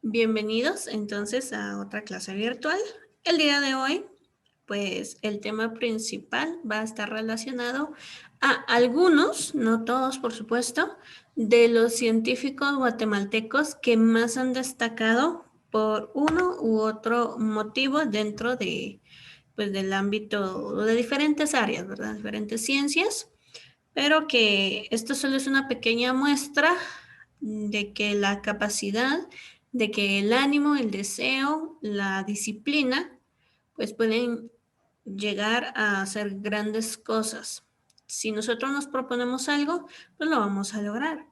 Bienvenidos entonces a otra clase virtual. El día de hoy, pues el tema principal va a estar relacionado a algunos, no todos por supuesto, de los científicos guatemaltecos que más han destacado por uno u otro motivo dentro pues, del ámbito de diferentes áreas, ¿verdad? Diferentes ciencias, pero que esto solo es una pequeña muestra de que la capacidad, de que el ánimo, el deseo, la disciplina, pues pueden llegar a hacer grandes cosas. Si nosotros nos proponemos algo, pues lo vamos a lograr.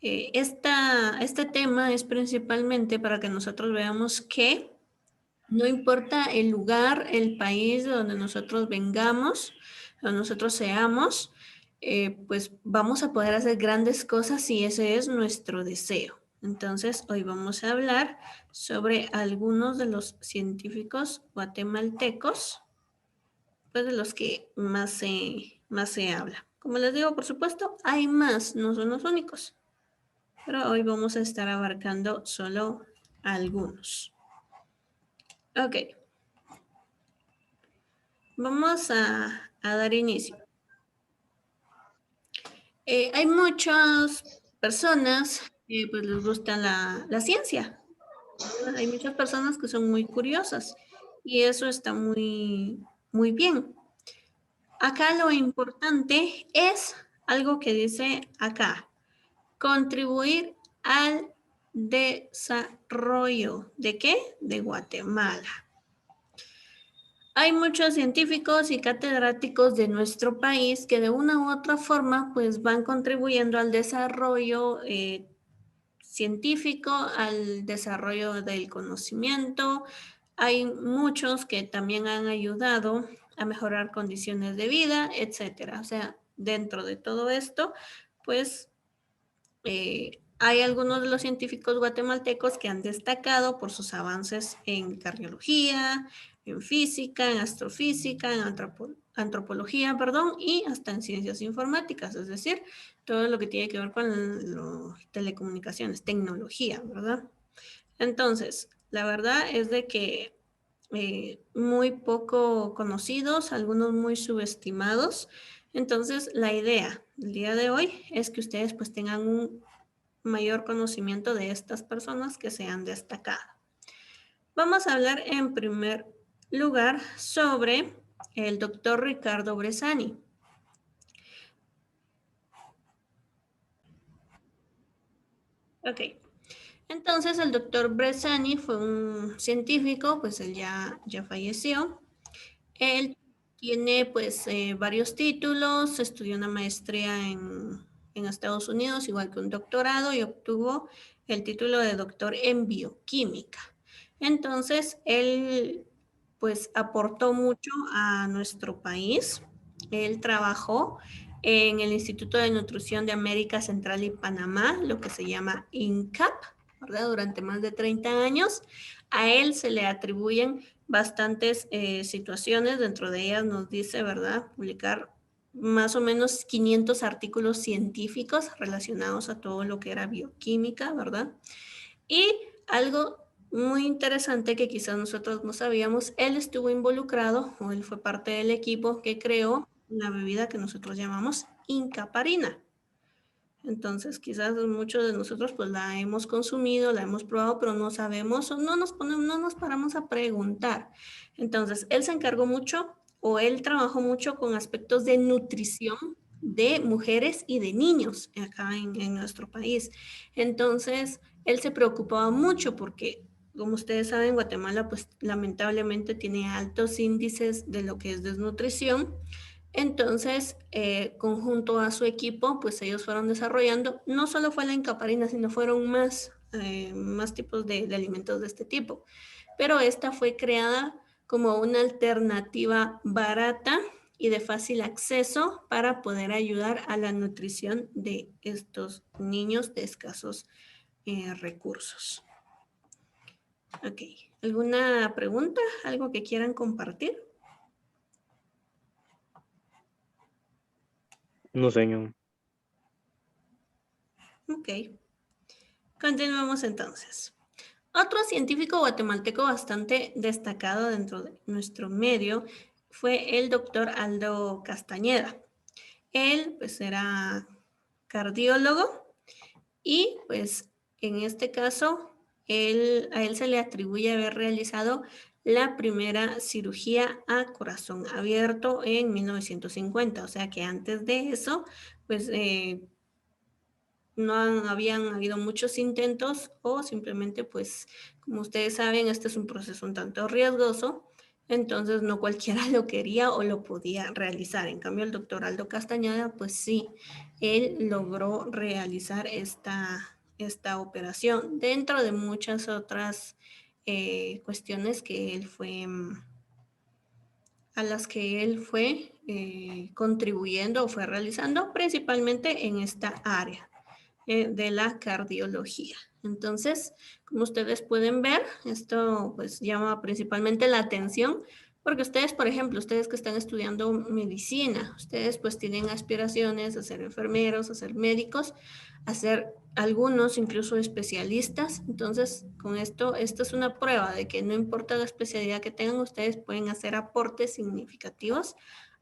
Este tema es principalmente para que nosotros veamos que no importa el lugar, el país de donde nosotros vengamos, donde nosotros seamos, pues vamos a poder hacer grandes cosas si ese es nuestro deseo. Entonces, hoy vamos a hablar sobre algunos de los científicos guatemaltecos, pues de los que más se habla. Como les digo, por supuesto, hay más, no son los únicos, pero hoy vamos a estar abarcando solo algunos. Ok. Vamos a dar inicio. Hay muchas personas que pues, les gusta la ciencia, ¿verdad? Hay muchas personas que son muy curiosas y eso está muy bien. Acá lo importante es algo que dice acá, contribuir al desarrollo. ¿De qué? De Guatemala. Hay muchos científicos y catedráticos de nuestro país que de una u otra forma pues van contribuyendo al desarrollo científico, al desarrollo del conocimiento. Hay muchos que también han ayudado a mejorar condiciones de vida, etcétera. O sea, dentro de todo esto, pues hay algunos de los científicos guatemaltecos que han destacado por sus avances en cardiología, en física, en astrofísica, en antropología, perdón, y hasta en ciencias informáticas, es decir, todo lo que tiene que ver con telecomunicaciones, tecnología, ¿verdad? Entonces, la verdad es de que muy poco conocidos, algunos muy subestimados. Entonces, la idea del día de hoy es que ustedes pues tengan un mayor conocimiento de estas personas que se han destacado. Vamos a hablar en primer lugar sobre el doctor Ricardo Bressani. Ok, entonces el doctor Bressani fue un científico, pues él ya falleció. Él tiene pues varios títulos, estudió una maestría en Estados Unidos, igual que un doctorado, y obtuvo el título de doctor en bioquímica. Entonces, él pues aportó mucho a nuestro país. Él trabajó en el Instituto de Nutrición de América Central y Panamá, lo que se llama INCAP, ¿verdad? Durante más de 30 años. A él se le atribuyen bastantes situaciones, dentro de ellas nos dice, ¿verdad? Publicar más o menos 500 artículos científicos relacionados a todo lo que era bioquímica, ¿verdad? Y algo muy interesante que quizás nosotros no sabíamos, él estuvo involucrado o él fue parte del equipo que creó una bebida que nosotros llamamos incaparina. Entonces, quizás muchos de nosotros pues la hemos consumido, la hemos probado, pero no sabemos o no nos paramos a preguntar. Entonces, él se encargó mucho o él trabajó mucho con aspectos de nutrición de mujeres y de niños acá en nuestro país. Entonces, él se preocupaba mucho porque, como ustedes saben, Guatemala pues lamentablemente tiene altos índices de lo que es desnutrición. Entonces, conjunto a su equipo, pues ellos fueron desarrollando, no solo fue la incaparina, sino fueron más tipos de alimentos de este tipo. Pero esta fue creada como una alternativa barata y de fácil acceso para poder ayudar a la nutrición de estos niños de escasos recursos. Ok, ¿alguna pregunta? ¿Algo que quieran compartir? No, señor. Ok. Continuemos entonces. Otro científico guatemalteco bastante destacado dentro de nuestro medio fue el doctor Aldo Castañeda. Él pues era cardiólogo y pues en este caso a él se le atribuye haber realizado la primera cirugía a corazón abierto en 1950, o sea que antes de eso pues no habían habido muchos intentos o simplemente pues como ustedes saben este es un proceso un tanto riesgoso, entonces no cualquiera lo quería o lo podía realizar. En cambio el doctor Aldo Castañeda pues sí, él logró realizar esta operación dentro de muchas otras cuestiones que él fue a las que él fue contribuyendo o fue realizando principalmente en esta área de la cardiología. Entonces, como ustedes pueden ver, esto pues llama principalmente la atención porque ustedes, por ejemplo, ustedes que están estudiando medicina, ustedes pues tienen aspiraciones a ser enfermeros, a ser médicos, a ser algunos incluso especialistas. Entonces, con esto es una prueba de que no importa la especialidad que tengan, ustedes pueden hacer aportes significativos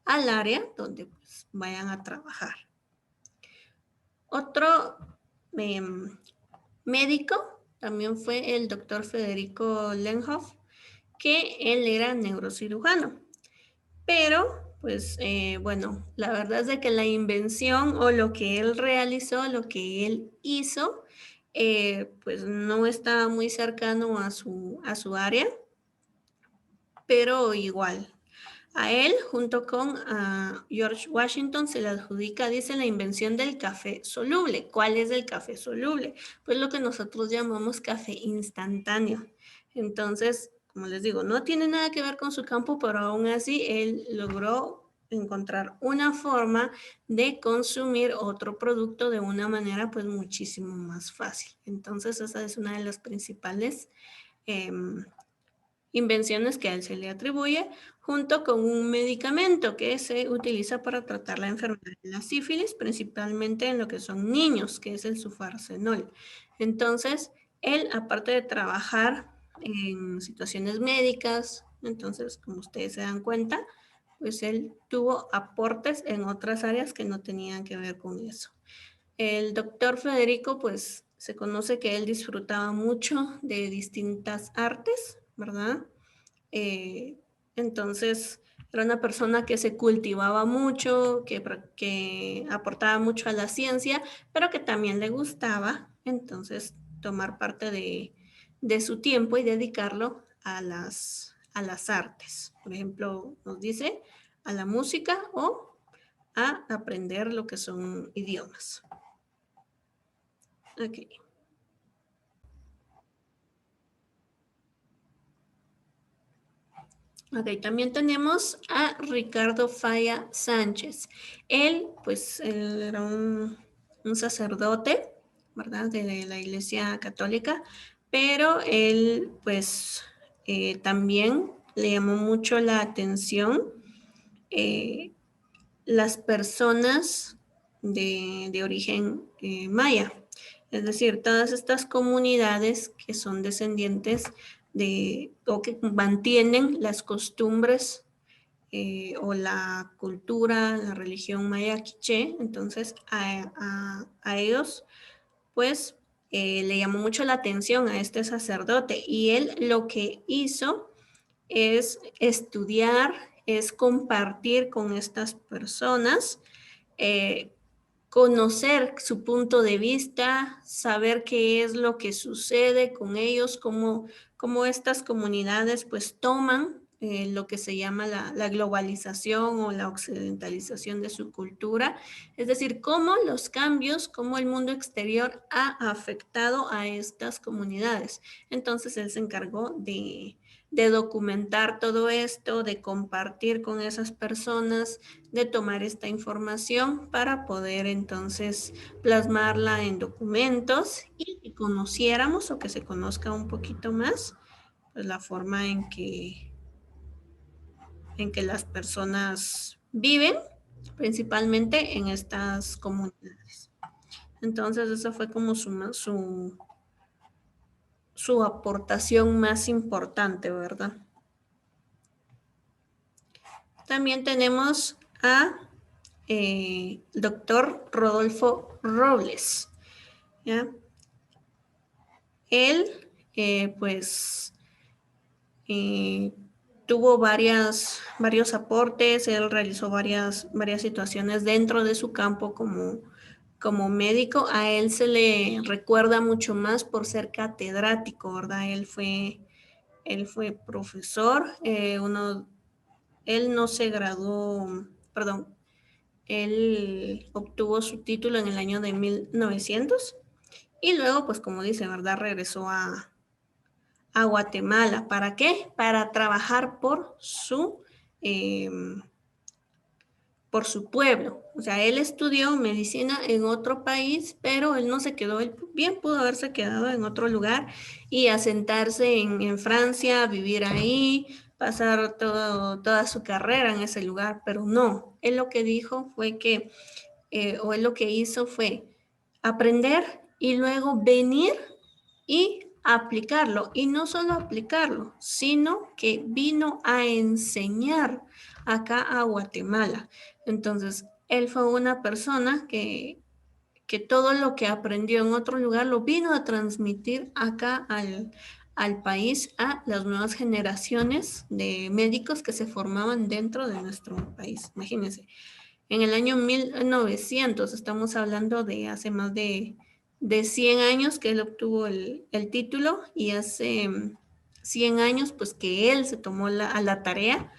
al área donde pues, vayan a trabajar. Otro eh, médico también fue el doctor Federico Lenhoff, que él era neurocirujano. Pero, pues, bueno, la verdad es de que la invención o lo que él realizó, lo que él hizo, pues no estaba muy cercano a su área, pero igual, a él, junto con George Washington, se le adjudica, dice, la invención del café soluble. ¿Cuál es el café soluble? Pues lo que nosotros llamamos café instantáneo. Entonces, como les digo, no tiene nada que ver con su campo, pero aún así él logró encontrar una forma de consumir otro producto de una manera pues muchísimo más fácil. Entonces, esa es una de las principales eh, invenciones que a él se le atribuye, junto con un medicamento que se utiliza para tratar la enfermedad de la sífilis, principalmente en lo que son niños, que es el sulfarsenol. Entonces, él, aparte de trabajar en situaciones médicas, entonces, como ustedes se dan cuenta, pues él tuvo aportes en otras áreas que no tenían que ver con eso. El doctor Federico, pues se conoce que él disfrutaba mucho de distintas artes, ¿verdad? Eh, entonces, era una persona que se cultivaba mucho, que aportaba mucho a la ciencia, pero que también le gustaba, entonces, tomar parte de su tiempo y dedicarlo a las artes. Por ejemplo, nos dice a la música o a aprender lo que son idiomas. Ok. Ok, también tenemos a Ricardo Falla Sánchez. Él, pues, él era un sacerdote, ¿verdad? De la Iglesia Católica, pero él, pues, también le llamó mucho la atención eh, las personas de origen maya. Es decir, todas estas comunidades que son descendientes de o que mantienen las costumbres o la cultura, la religión maya quiché, entonces a ellos pues le llamó mucho la atención a este sacerdote y él lo que hizo es estudiar, es compartir con estas personas, eh, conocer su punto de vista, saber qué es lo que sucede con ellos, cómo estas comunidades pues toman lo que se llama la globalización o la occidentalización de su cultura, es decir, cómo los cambios, cómo el mundo exterior ha afectado a estas comunidades. Entonces él se encargó de documentar todo esto, de compartir con esas personas, de tomar esta información para poder entonces plasmarla en documentos y que conociéramos o que se conozca un poquito más pues, la forma en que las personas viven, principalmente en estas comunidades. Entonces, esa fue como su aportación más importante, ¿verdad? También tenemos a doctor Rodolfo Robles, ¿ya? Él, pues, eh, tuvo varios aportes, él realizó varias situaciones dentro de su campo como médico. A él se le recuerda mucho más por ser catedrático, ¿verdad? Él fue profesor, él no se graduó, perdón, él obtuvo su título en el año de 1900 y luego, pues como dice, ¿verdad? Regresó a Guatemala. ¿Para qué? Para trabajar eh, por su pueblo. O sea, él estudió medicina en otro país, pero él no se quedó, él bien pudo haberse quedado en otro lugar y asentarse en Francia, vivir ahí, pasar toda su carrera en ese lugar, pero no. Él lo que dijo fue que, o él lo que hizo fue aprender y luego venir y aplicarlo. Y no solo aplicarlo, sino que vino a enseñar acá a Guatemala. Entonces, él fue una persona que todo lo que aprendió en otro lugar lo vino a transmitir acá al país, a las nuevas generaciones de médicos que se formaban dentro de nuestro país. Imagínense, en el año 1900, estamos hablando de hace más de 100 años que él obtuvo el título y hace 100 años pues que él se tomó a la tarea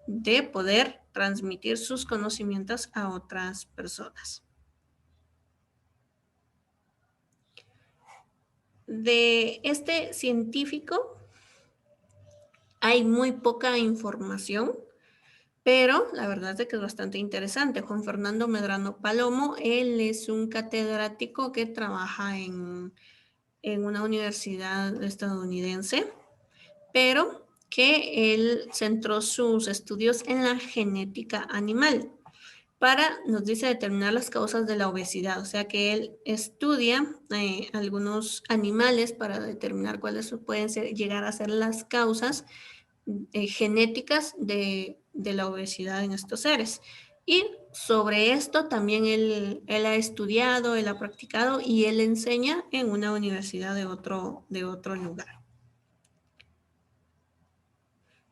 de poder transmitir sus conocimientos a otras personas. De este científico hay muy poca información, pero la verdad es que es bastante interesante. Juan Fernando Medrano Palomo, él es un catedrático que trabaja en una universidad estadounidense, pero que él centró sus estudios en la genética animal para, nos dice, determinar las causas de la obesidad. O sea que él estudia algunos animales para determinar cuáles pueden llegar a ser las causas genéticas de la obesidad en estos seres. Y sobre esto también él ha estudiado, él ha practicado y él enseña en una universidad de otro lugar.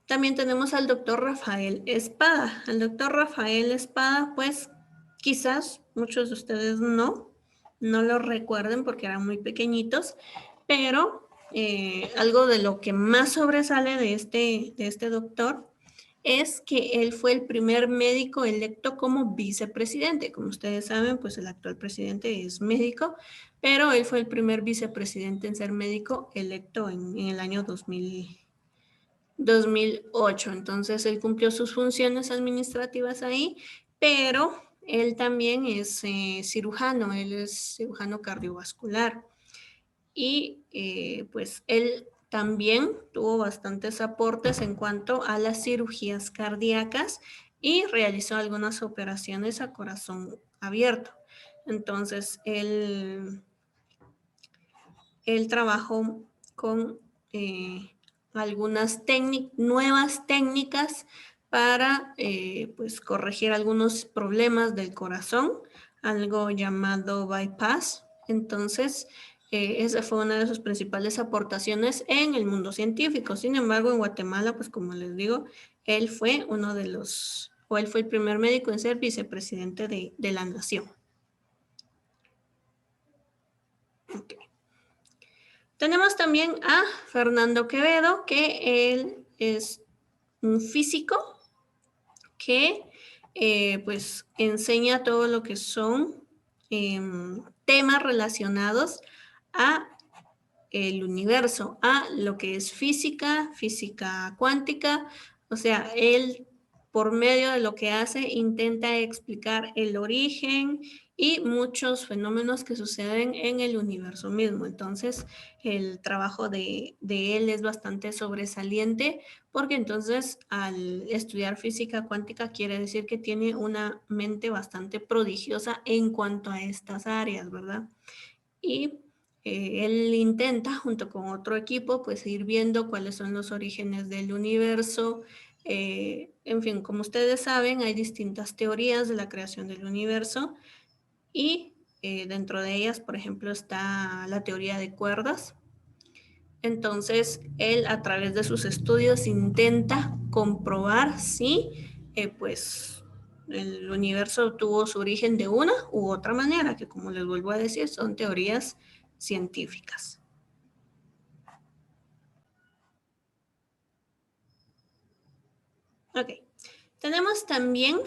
También tenemos al doctor Rafael Espada. El doctor Rafael Espada, pues quizás muchos de ustedes no lo recuerden porque eran muy pequeñitos, pero algo de lo que más sobresale de este doctor es que él fue el primer médico electo como vicepresidente. Como ustedes saben, pues el actual presidente es médico, pero él fue el primer vicepresidente en ser médico electo en el año 2008. Entonces, él cumplió sus funciones administrativas ahí, pero él también es cirujano, él es cirujano cardiovascular. Y pues él también tuvo bastantes aportes en cuanto a las cirugías cardíacas y realizó algunas operaciones a corazón abierto. Entonces, él trabajó con algunas nuevas técnicas para pues corregir algunos problemas del corazón, algo llamado bypass. Entonces, esa fue una de sus principales aportaciones en el mundo científico. Sin embargo, en Guatemala, pues como les digo, él fue él fue el primer médico en ser vicepresidente de la nación. Okay. Tenemos también a Fernando Quevedo, que él es un físico que pues enseña todo lo que son temas relacionados a el universo, a lo que es física, física cuántica. O sea, él por medio de lo que hace intenta explicar el origen y muchos fenómenos que suceden en el universo mismo. Entonces, el trabajo de él es bastante sobresaliente porque entonces al estudiar física cuántica quiere decir que tiene una mente bastante prodigiosa en cuanto a estas áreas, ¿verdad? Y él intenta, junto con otro equipo, pues ir viendo cuáles son los orígenes del universo. En fin, como ustedes saben, hay distintas teorías de la creación del universo y dentro de ellas, por ejemplo, está la teoría de cuerdas. Entonces, él a través de sus estudios intenta comprobar si, pues, el universo tuvo su origen de una u otra manera, que como les vuelvo a decir, son teorías científicas. Ok. Tenemos también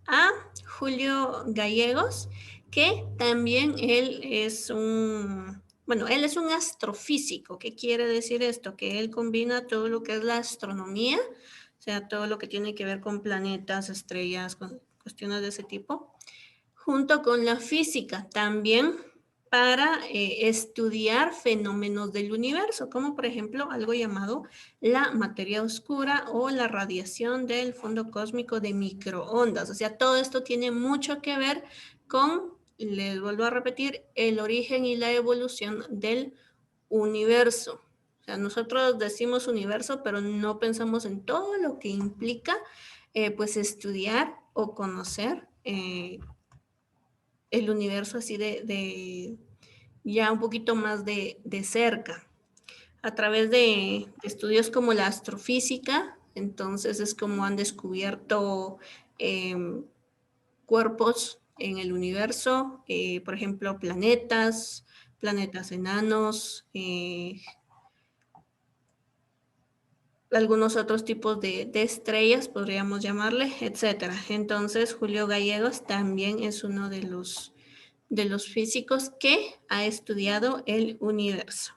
a Julio Gallegos, que también él es él es un astrofísico. ¿Qué quiere decir esto? Que él combina todo lo que es la astronomía, o sea, todo lo que tiene que ver con planetas, estrellas, con cuestiones de ese tipo, junto con la física también para estudiar fenómenos del universo, como por ejemplo algo llamado la materia oscura o la radiación del fondo cósmico de microondas. O sea, todo esto tiene mucho que ver con, les vuelvo a repetir, el origen y la evolución del universo. O sea, nosotros decimos universo, pero no pensamos en todo lo que implica pues estudiar o conocer el universo así de ya un poquito más de cerca, a través de estudios como la astrofísica. Entonces es como han descubierto eh, cuerpos en el universo, por ejemplo, planetas, planetas enanos, algunos otros tipos de estrellas, podríamos llamarle, etcétera. Entonces, Julio Gallegos también es uno de los físicos que ha estudiado el universo.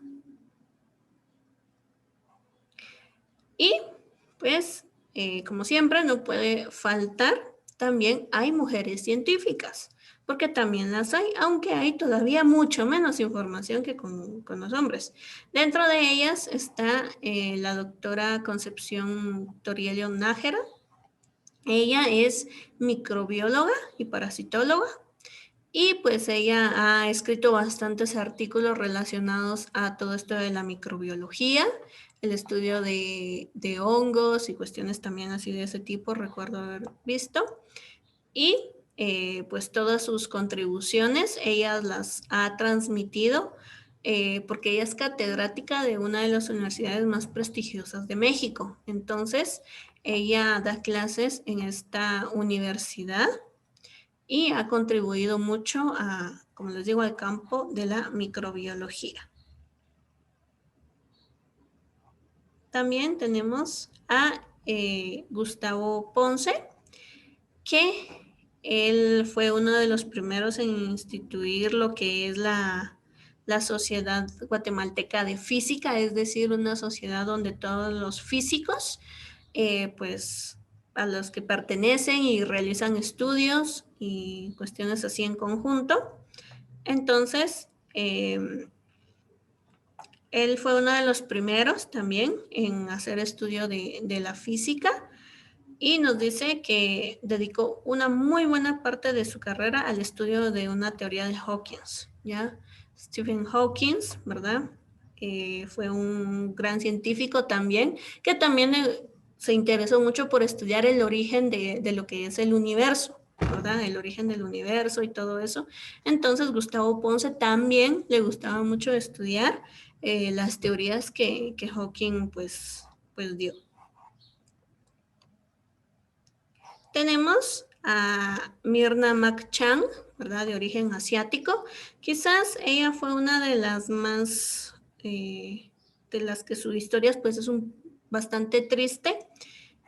Y pues, como siempre, no puede faltar, también hay mujeres científicas, porque también las hay, aunque hay todavía mucho menos información que con los hombres. Dentro de ellas está la doctora Concepción Toriello Nájera. Ella es microbióloga y parasitóloga. Y pues ella ha escrito bastantes artículos relacionados a todo esto de la microbiología, el estudio de hongos y cuestiones también así de ese tipo, recuerdo haber visto. Y pues todas sus contribuciones, ella las ha transmitido porque ella es catedrática de una de las universidades más prestigiosas de México. Entonces, ella da clases en esta universidad y ha contribuido mucho a, como les digo, al campo de la microbiología. También tenemos a Gustavo Ponce, que él fue uno de los primeros en instituir lo que es la Sociedad Guatemalteca de Física, es decir, una sociedad donde todos los físicos, pues a los que pertenecen y realizan estudios y cuestiones así en conjunto. Entonces, él fue uno de los primeros también en hacer estudio de la física y nos dice que dedicó una muy buena parte de su carrera al estudio de una teoría de Hawkins, ¿ya? Stephen Hawking, ¿verdad? Fue un gran científico también, que también se interesó mucho por estudiar el origen de lo que es el universo, ¿verdad? El origen del universo y todo eso. Entonces, Gustavo Ponce también le gustaba mucho estudiar las teorías que Hawking pues dio. Tenemos a Mirna Makchan, ¿verdad? De origen asiático. Quizás ella fue una de las más, de las que su historia pues es bastante triste,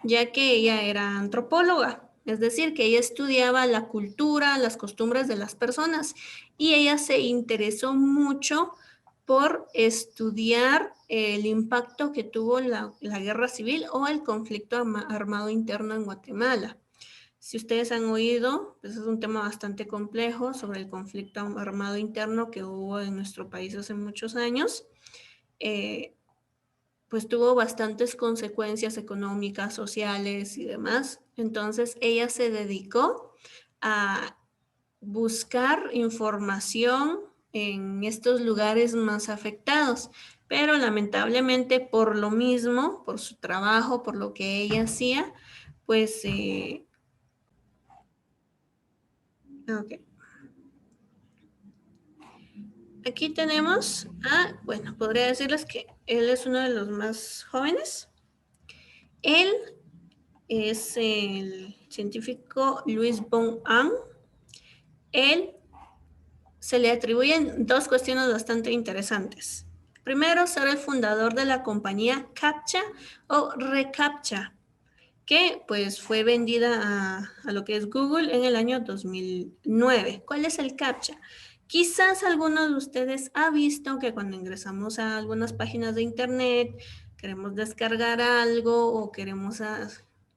ya que ella era antropóloga, es decir, que ella estudiaba la cultura, las costumbres de las personas y ella se interesó mucho por estudiar el impacto que tuvo la guerra civil o el conflicto armado interno en Guatemala. Si ustedes han oído, pues es un tema bastante complejo sobre el conflicto armado interno que hubo en nuestro país hace muchos años. Pues tuvo bastantes consecuencias económicas, sociales y demás. Entonces ella se dedicó a buscar información en estos lugares más afectados, pero lamentablemente por lo mismo, por su trabajo, por lo que ella hacía, pues ok. Aquí tenemos bueno, podría decirles que él es uno de los más jóvenes. Él es el científico Luis von Ahn. Él se le atribuyen dos cuestiones bastante interesantes. Primero, ser el fundador de la compañía CAPTCHA o ReCAPTCHA, que pues fue vendida a lo que es Google en el año 2009. ¿Cuál es el CAPTCHA? Quizás algunos de ustedes ha visto que cuando ingresamos a algunas páginas de internet, queremos descargar algo o queremos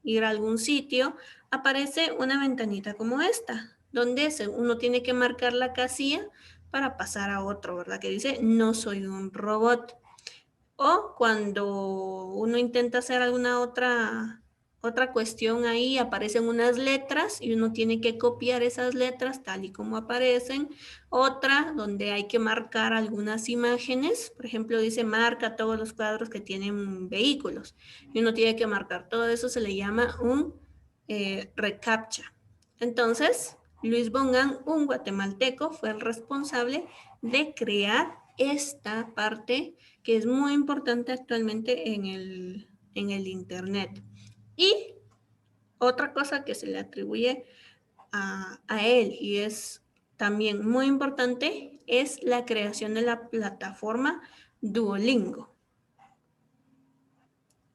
ir a algún sitio, aparece una ventanita como esta, donde uno tiene que marcar la casilla para pasar a otro, ¿verdad? Que dice, no soy un robot. O cuando uno intenta hacer alguna otra cuestión ahí, aparecen unas letras y uno tiene que copiar esas letras tal y como aparecen. Otra donde hay que marcar algunas imágenes, por ejemplo, dice marca todos los cuadros que tienen vehículos y uno tiene que marcar todo eso, se le llama un reCAPTCHA. Entonces, Luis Bongan, un guatemalteco, fue el responsable de crear esta parte que es muy importante actualmente en el Internet. Y otra cosa que se le atribuye a él y es también muy importante es la creación de la plataforma Duolingo.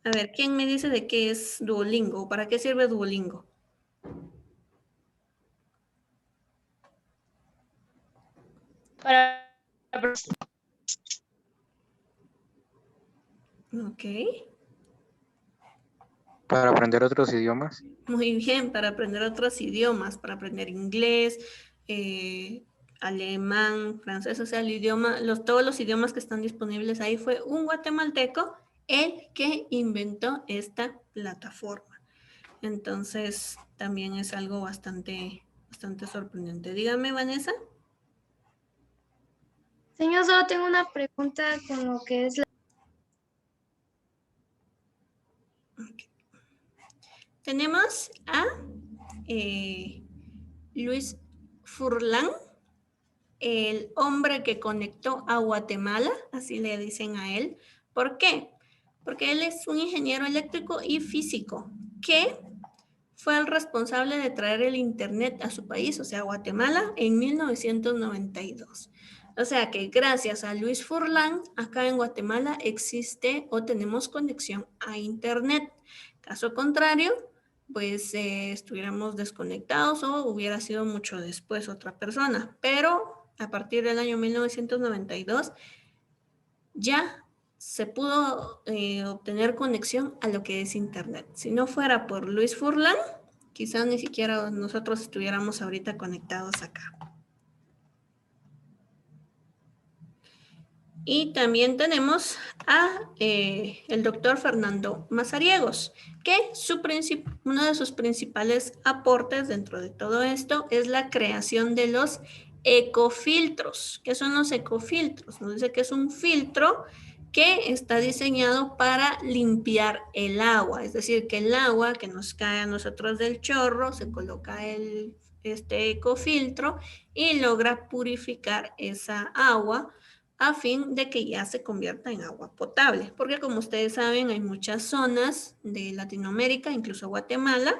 A ver, ¿quién me dice de qué es Duolingo? ¿Para qué sirve Duolingo? Para Ok. Para aprender otros idiomas. Muy bien, para aprender otros idiomas, para aprender inglés, alemán, francés, o sea, el idioma, todos los idiomas que están disponibles ahí fue un guatemalteco el que inventó esta plataforma. Entonces, también es algo bastante sorprendente. Dígame, Vanessa. Señor, solo tengo una pregunta con lo que es Okay. Tenemos a Luis Furlan, el hombre que conectó a Guatemala, así le dicen a él. ¿Por qué? Porque él es un ingeniero eléctrico y físico que fue el responsable de traer el Internet a su país, o sea, a Guatemala, en 1992. O sea que gracias a Luis Furlan, acá en Guatemala existe o tenemos conexión a Internet. Caso contrario, pues estuviéramos desconectados o hubiera sido mucho después otra persona. Pero a partir del año 1992 ya se pudo obtener conexión a lo que es Internet. Si no fuera por Luis Furlan, quizás ni siquiera nosotros estuviéramos ahorita conectados acá. Y también tenemos a el doctor Fernando Mazariegos, que uno de sus principales aportes dentro de todo esto es la creación de los ecofiltros. ¿Qué son los ecofiltros? Nos dice que es un filtro que está diseñado para limpiar el agua, es decir, que el agua que nos cae a nosotros del chorro, se coloca este ecofiltro y logra purificar esa agua a fin de que ya se convierta en agua potable, porque como ustedes saben hay muchas zonas de Latinoamérica, incluso Guatemala,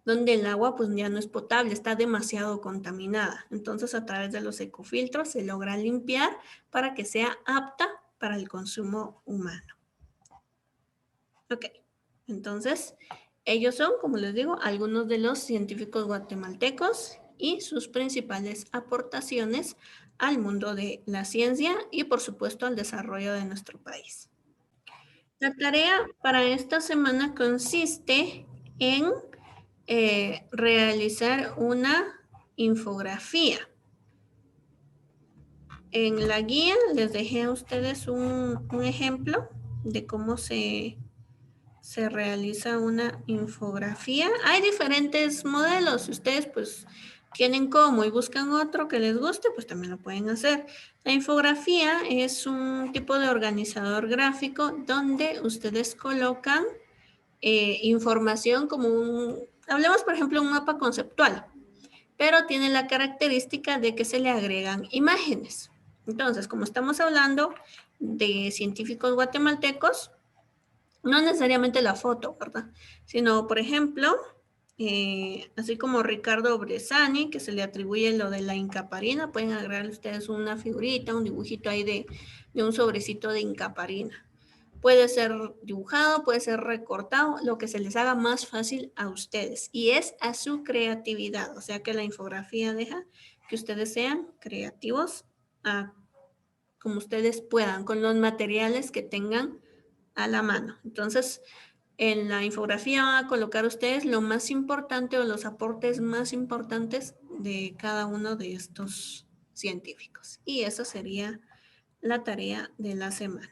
donde el agua pues ya no es potable, está demasiado contaminada. Entonces a través de los ecofiltros se logra limpiar para que sea apta para el consumo humano. Ok, entonces ellos son, como les digo, algunos de los científicos guatemaltecos y sus principales aportaciones al mundo de la ciencia y por supuesto al desarrollo de nuestro país. La tarea para esta semana consiste en realizar una infografía. En la guía les dejé a ustedes un ejemplo de cómo se realiza una infografía. Hay diferentes modelos. Ustedes pues tienen como y buscan otro que les guste, pues también lo pueden hacer. La infografía es un tipo de organizador gráfico donde ustedes colocan información como hablemos por ejemplo un mapa conceptual, pero tiene la característica de que se le agregan imágenes. Entonces, como estamos hablando de científicos guatemaltecos, no necesariamente la foto, ¿verdad? Sino, por ejemplo, así como Ricardo Bressani, que se le atribuye lo de la incaparina, pueden agregar ustedes una figurita, un dibujito ahí de un sobrecito de incaparina. Puede ser dibujado, puede ser recortado, lo que se les haga más fácil a ustedes. Y es a su creatividad, o sea que la infografía deja que ustedes sean creativos como ustedes puedan, con los materiales que tengan a la mano. Entonces, en la infografía van a colocar ustedes lo más importante o los aportes más importantes de cada uno de estos científicos. Y esa sería la tarea de la semana.